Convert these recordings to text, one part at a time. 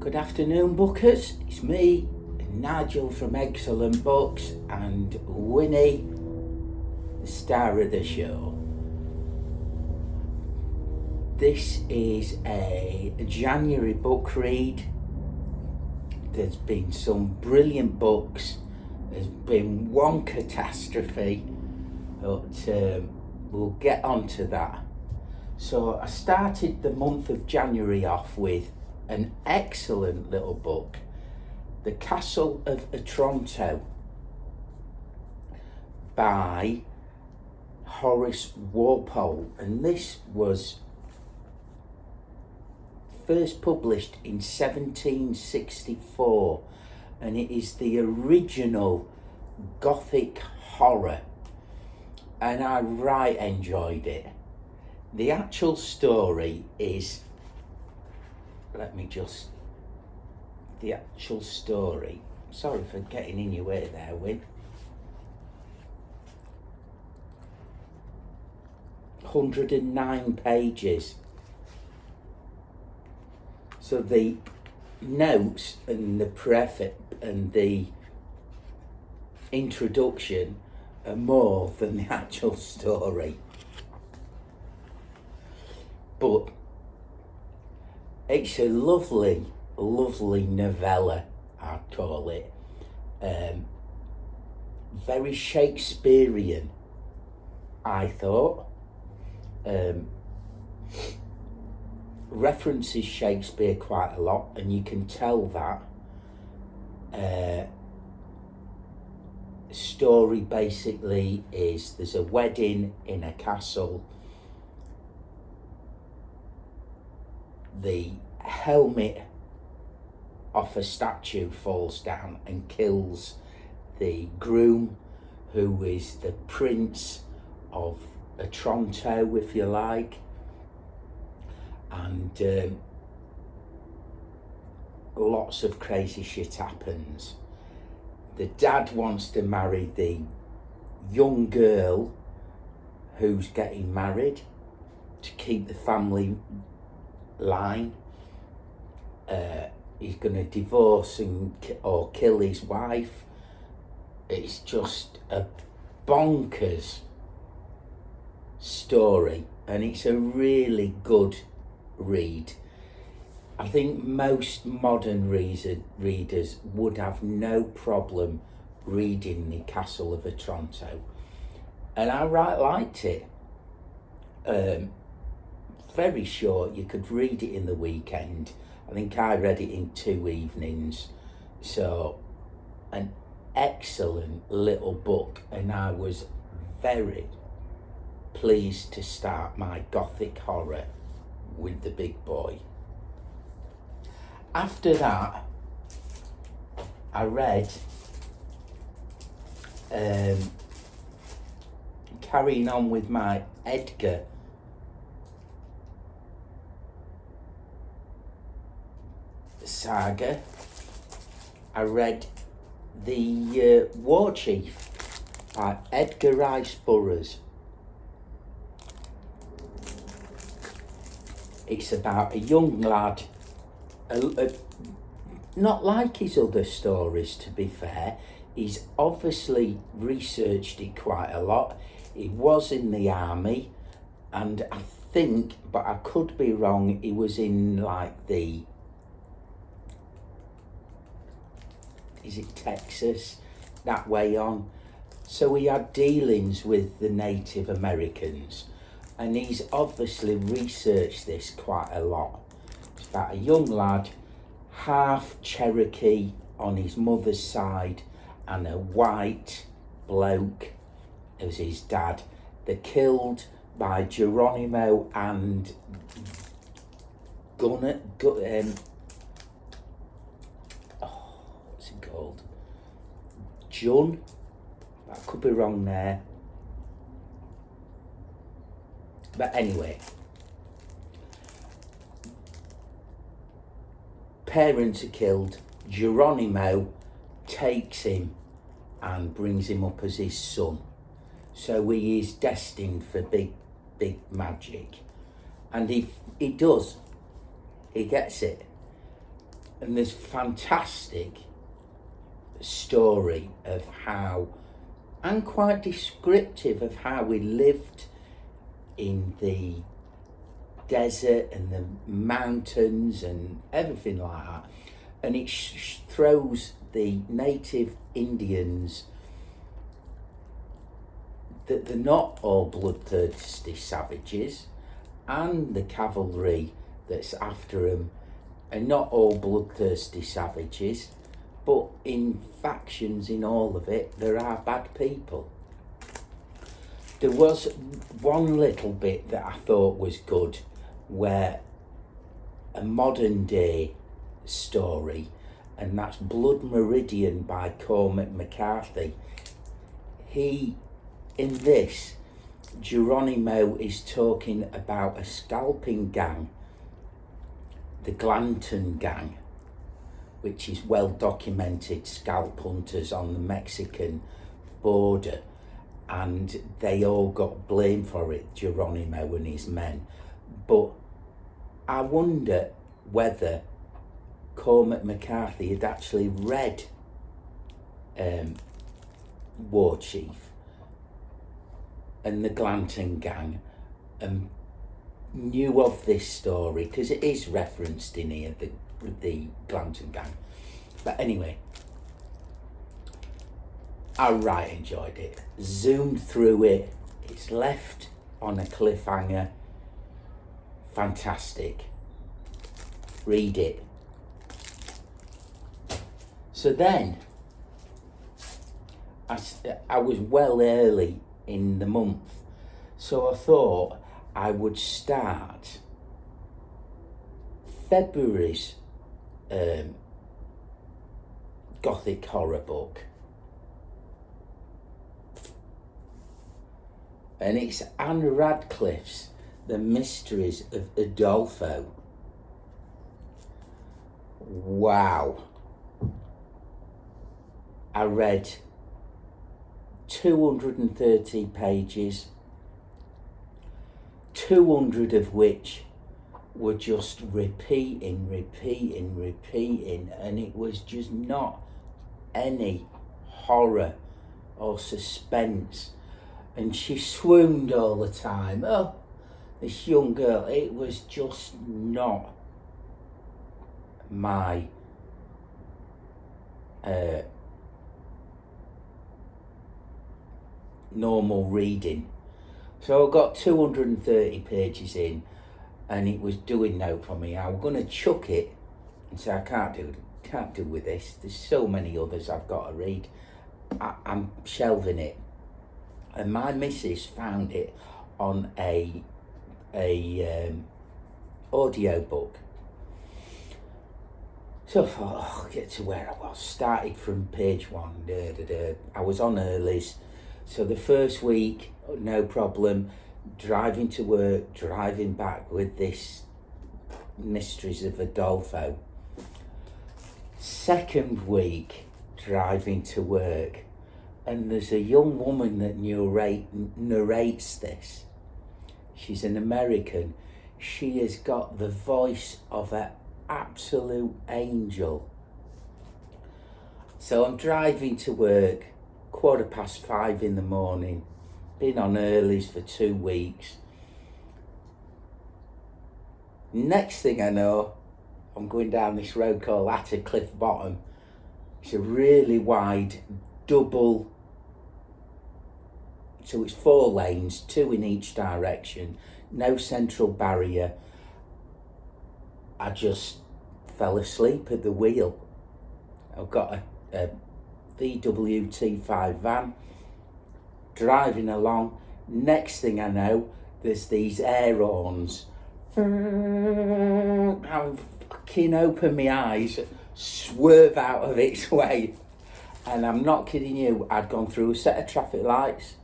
Good afternoon, bookers. It's me, Nigel from Excellent Books, and Winnie, the star of the show. This is a January book read. There's been some brilliant books. There's been one catastrophe, but we'll get on to that. So I started the month of January off with an excellent little book, The Castle of Otranto by Horace Walpole, and this was first published in 1764, and it is the original Gothic horror, and I right enjoyed it. The actual story is, sorry for getting in your way there, Win. 109 pages. So the notes and the preface and the introduction are more than the actual story. But it's a lovely novella, I'd call it. Very Shakespearean, I thought. References Shakespeare quite a lot, and you can tell that. Story basically is there's a wedding in a castle. The helmet off a statue falls down and kills the groom, who is the Prince of Otranto, if you like. And lots of crazy shit happens. The dad wants to marry the young girl who's getting married to keep the family line. He's going to divorce or kill his wife. It's just a bonkers story, and it's a really good read. I think most modern readers would have no problem reading The Castle of Otranto, and I right liked it. Very short, you could read it in the weekend. I think I read it in 2 evenings. So an excellent little book, and I was very pleased to start my Gothic horror with the big boy. After that, I read carrying on with my Edgar saga. I read The War Chief by Edgar Rice Burroughs. It's about a young lad, not like his other stories, to be fair. He's obviously researched it quite a lot. He was in the army, and I think, but I could be wrong, he was in like is it Texas, that way on. So he had dealings with the Native Americans, and he's obviously researched this quite a lot. It's about a young lad, half Cherokee on his mother's side, and a white bloke as his dad. They're killed by Geronimo and what's it called? Jun? I could be wrong there. But anyway, parents are killed. Geronimo takes him and brings him up as his son. So he is destined for big magic. And he does. He gets it. And there's fantastic story of how, and quite descriptive of how we lived in the desert and the mountains and everything like that. And it throws the native Indians that they're not all bloodthirsty savages, and the cavalry that's after them are not all bloodthirsty savages, but in factions in all of it, there are bad people. There was one little bit that I thought was good, where a modern day story, and that's Blood Meridian by Cormac McCarthy. In this, Geronimo is talking about a scalping gang, the Glanton Gang, which is well documented scalp hunters on the Mexican border, and they all got blamed for it, Geronimo and his men. But I wonder whether Cormac McCarthy had actually read War Chief and the Glanton Gang and knew of this story, because it is referenced in here, the Glanton Gang. But anyway, I right enjoyed it. Zoomed through it. It's left on a cliffhanger. Fantastic. Read it. So then, I was well early in the month, so I thought I would start February's gothic horror book, and it's Anne Radcliffe's The Mysteries of Udolpho. Wow. I read 230 pages, 200 of which were just repeating, and it was just not any horror or suspense. And she swooned all the time. Oh, this young girl, it was just not my normal reading. So I got 230 pages in, and it was doing no for me. I was going to chuck it and say I can't do with this. There's so many others I've got to read. I'm shelving it. And my missus found it on a audio book. So I thought, I'll get to where I was. Started from page 1. I was on earlys. So the first week, no problem, driving to work, driving back with this Mysteries of Udolpho. Second week, driving to work, and there's a young woman that narrates this. She's an American. She has got the voice of an absolute angel. So I'm driving to work, 5:15 in the morning, been on earlys for 2 weeks. Next thing I know, I'm going down this road called Attercliffe Bottom. It's a really wide double, so it's 4 lanes, 2 in each direction, no central barrier. I just fell asleep at the wheel. I've got a VW T5 van, driving along. Next thing I know, there's these air horns. I fucking open my eyes, swerve out of its way, and I'm not kidding you, I'd gone through a set of traffic lights.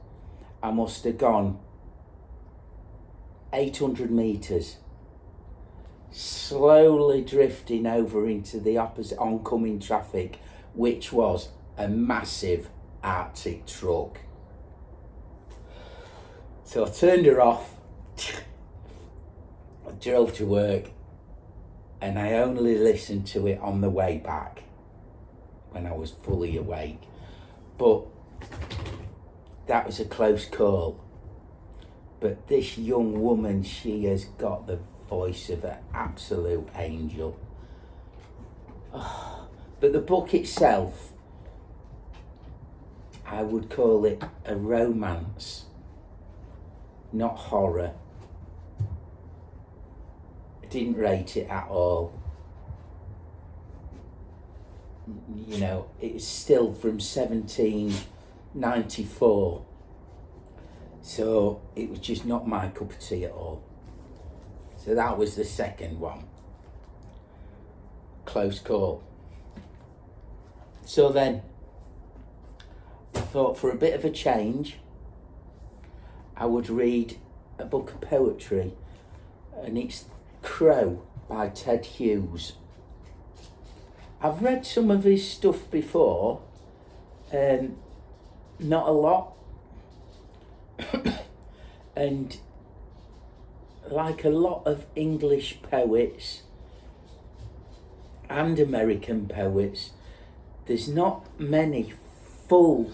I must have gone 800 metres, slowly drifting over into the opposite oncoming traffic, which was a massive Arctic truck. So I turned her off, I drove to work, and I only listened to it on the way back when I was fully awake. But that was a close call. But this young woman, she has got the voice of an absolute angel. Oh, but the book itself, I would call it a romance, not horror. I didn't rate it at all. You know, it's still from 1794. So it was just not my cup of tea at all. So that was the second one. Close call. So then I thought, for a bit of a change, I would read a book of poetry, and it's Crow by Ted Hughes. I've read some of his stuff before, not a lot. And like a lot of English poets and American poets, there's not many full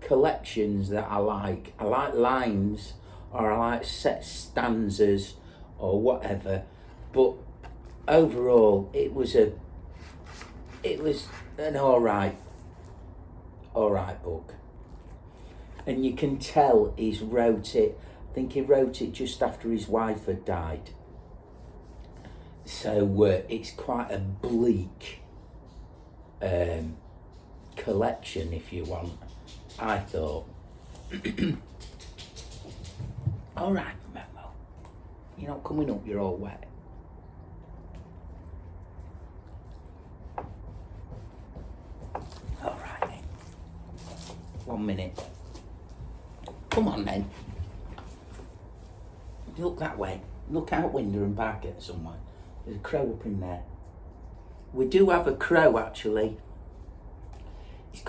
collections that I like. I like lines, or I like set stanzas or whatever, but overall it was an alright book. And you can tell he's wrote it, I think he wrote it just after his wife had died. So it's quite a bleak collection, if you want, I thought. Alright, Memo, you're not coming up, you're all wet. Alright then. 1 minute. Come on then. Look that way. Look out window and back at somewhere. There's a crow up in there. We do have a crow actually. We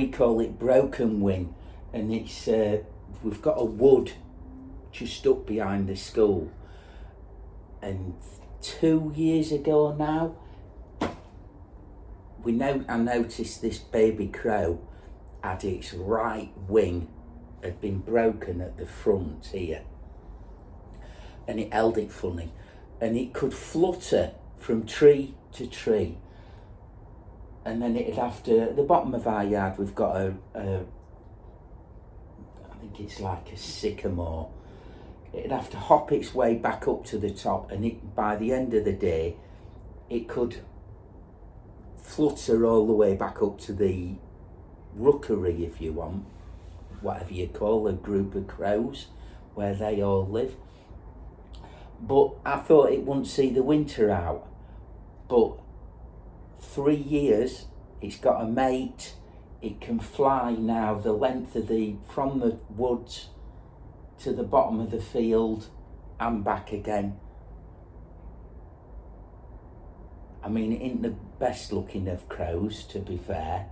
call it Broken Wing, and it's we've got a wood just up behind the school. And 2 years ago now, I noticed this baby crow had its right wing had been broken at the front here, and it held it funny, and it could flutter from tree to tree, and then it'd have to, at the bottom of our yard we've got I think it's like a sycamore. It'd have to hop its way back up to the top, and by the end of the day it could flutter all the way back up to the rookery, if you want, whatever you call a group of crows where they all live. But I thought it wouldn't see the winter out. But 3 years, it's got a mate. It can fly now the length of from the woods to the bottom of the field and back again. I mean, it ain't the best looking of crows, to be fair.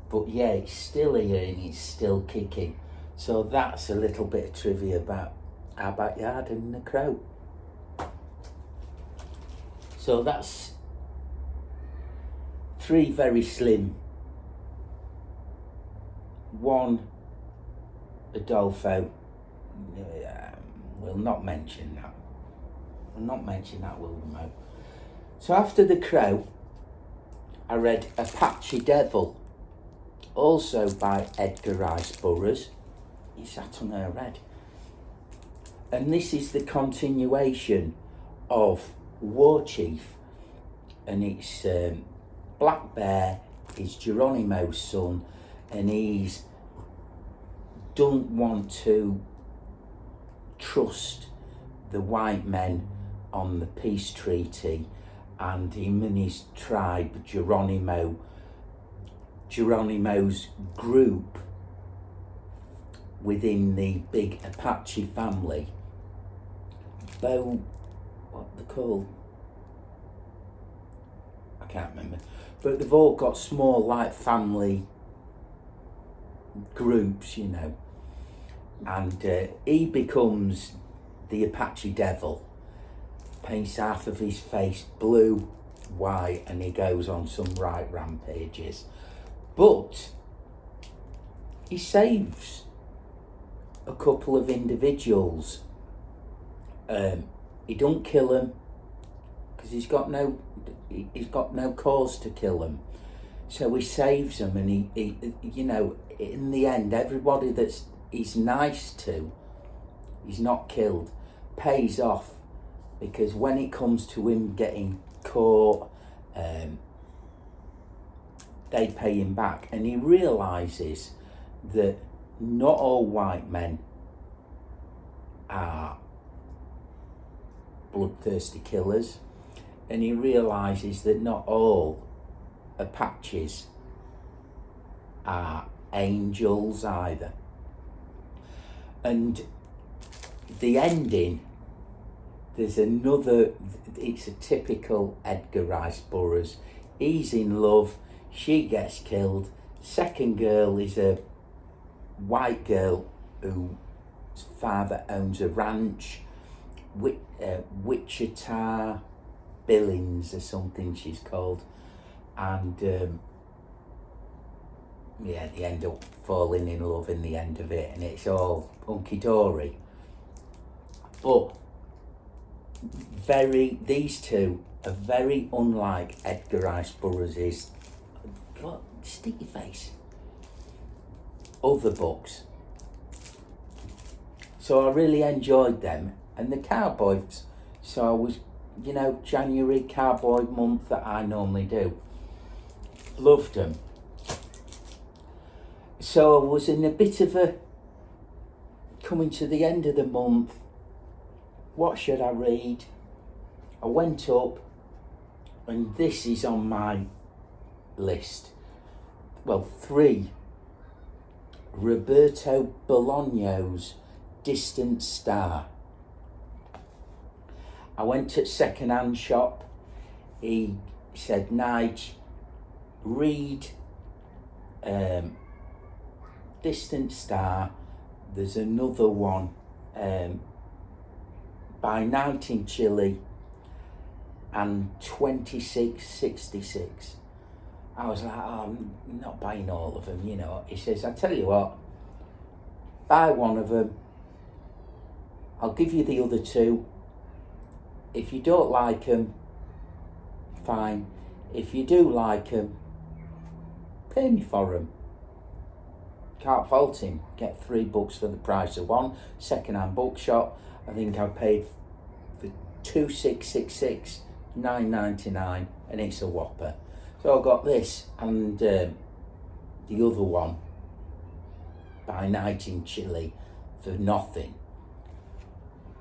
But yeah, it's still here and it's still kicking. So that's a little bit of trivia about our backyard and the crow. So that's 3 very slim. 1 Adolfo. We'll not mention that. We'll not mention that, will we, Mo? So after the crow, I read Apache Devil, also by Edgar Rice Burroughs. He sat on her head. And this is the continuation of War Chief, and it's Black Bear is Geronimo's son, and he's don't want to trust the white men on the peace treaty, and him and his tribe, Geronimo's group within the big Apache family, what they're called, I can't remember, but they've all got small like family groups, you know, and he becomes the Apache Devil, paints half of his face blue, white, and he goes on some right rampages. But he saves a couple of individuals. He don't kill them because he's got no cause to kill them. So he saves them, and he you know, in the end, everybody that's he's nice to, he's not killed, pays off, because when it comes to him getting caught, they pay him back, and he realises that not all white men are bloodthirsty killers, and he realises that not all Apaches are angels either. And the ending, there's another, it's a typical Edgar Rice Burroughs. He's in love, she gets killed. Second girl is a white girl whose father owns a ranch, Wichita Billings or something she's called. And yeah, they end up falling in love in the end of it, and it's all hunky-dory. But these two are very unlike Edgar Rice Burroughs' God, stick your face, other books. So I really enjoyed them. And the cowboys, so I was, you know, January cowboy month that I normally do. Loved them. So I was in a bit of a, coming to the end of the month, what should I read? I went up, and this is on my list. Well, 3. Roberto Bolaño's Distant Star. I went to a second-hand shop. He said, Nige, read Distant Star. There's another one by Night in Chile and 2666. I was like, oh, I'm not buying all of them, you know. He says, I tell you what, buy one of them. I'll give you the other 2. If you don't like them, fine. If you do like them, pay me for them. Can't fault him. Get 3 books for the price of one. Second-hand bookshop. I think I paid for 2666, $9.99, and it's a whopper. So I got this and the other one by Night in Chile for nothing.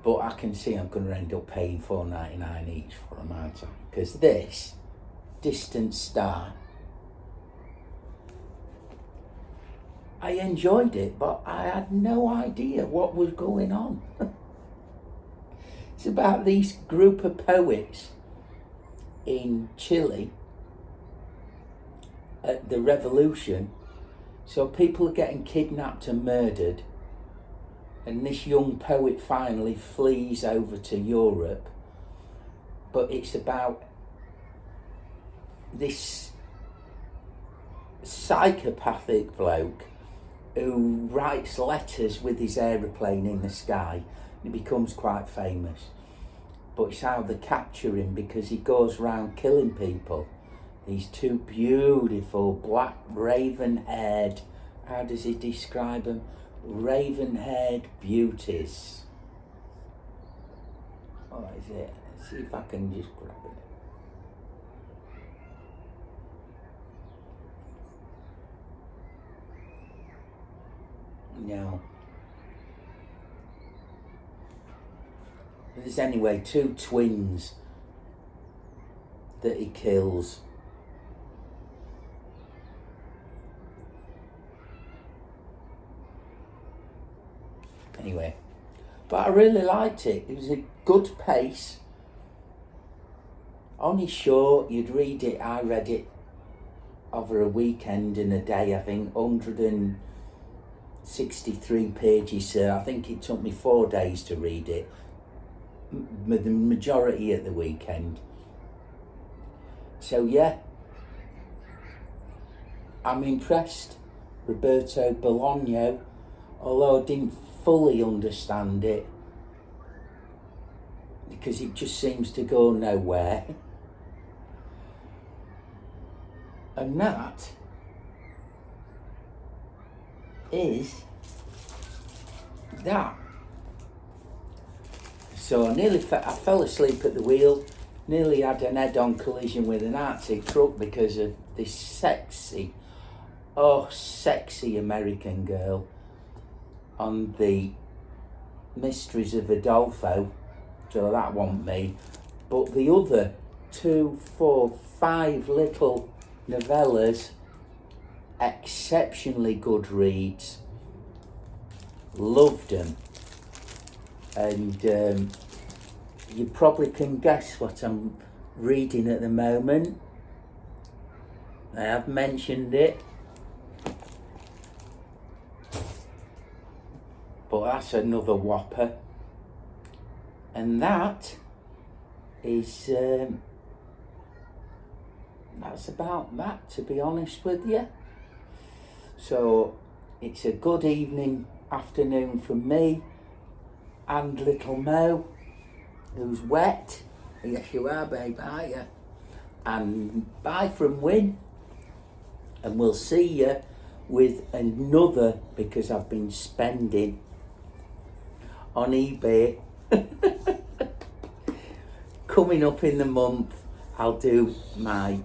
But I can see I'm going to end up paying $4.99 each for them, aren't I? Because this, Distant Star, I enjoyed it, but I had no idea what was going on. It's about these group of poets in Chile at the revolution. So people are getting kidnapped and murdered, and this young poet finally flees over to Europe. But it's about this psychopathic bloke who writes letters with his aeroplane in the sky. He becomes quite famous. But it's how they capture him, because he goes around killing people. These 2 beautiful black raven-haired, how does he describe them? Raven-haired beauties. What is it? Let's see if I can just grab it. No. There's anyway 2 twins that he kills. Anyway, but I really liked it. It was a good pace. Only short, you'd read it, I read it over a weekend and a day, I think, 163 pages, I think it took me 4 days to read it. the majority at the weekend. So yeah, I'm impressed. Roberto Bolaño, although I didn't fully understand it, because it just seems to go nowhere. And that is that. So I fell asleep at the wheel, nearly had an head-on collision with an Arctic truck because of this sexy American girl on the Mysteries of Adolfo. So that wasn't me. But the other 2, 4, 5 little novellas, exceptionally good reads. Loved them. And you probably can guess what I'm reading at the moment. I have mentioned it. But that's another whopper. And that is, that's about that, to be honest with you. So it's a good afternoon for me and little Mo, who's wet. Yes, you are, babe, are you? And bye from Win. And we'll see you with another, because I've been spending on eBay. Coming up in the month, I'll do my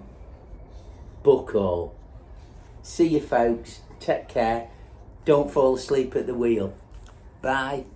book haul. See you folks, take care, don't fall asleep at the wheel. Bye.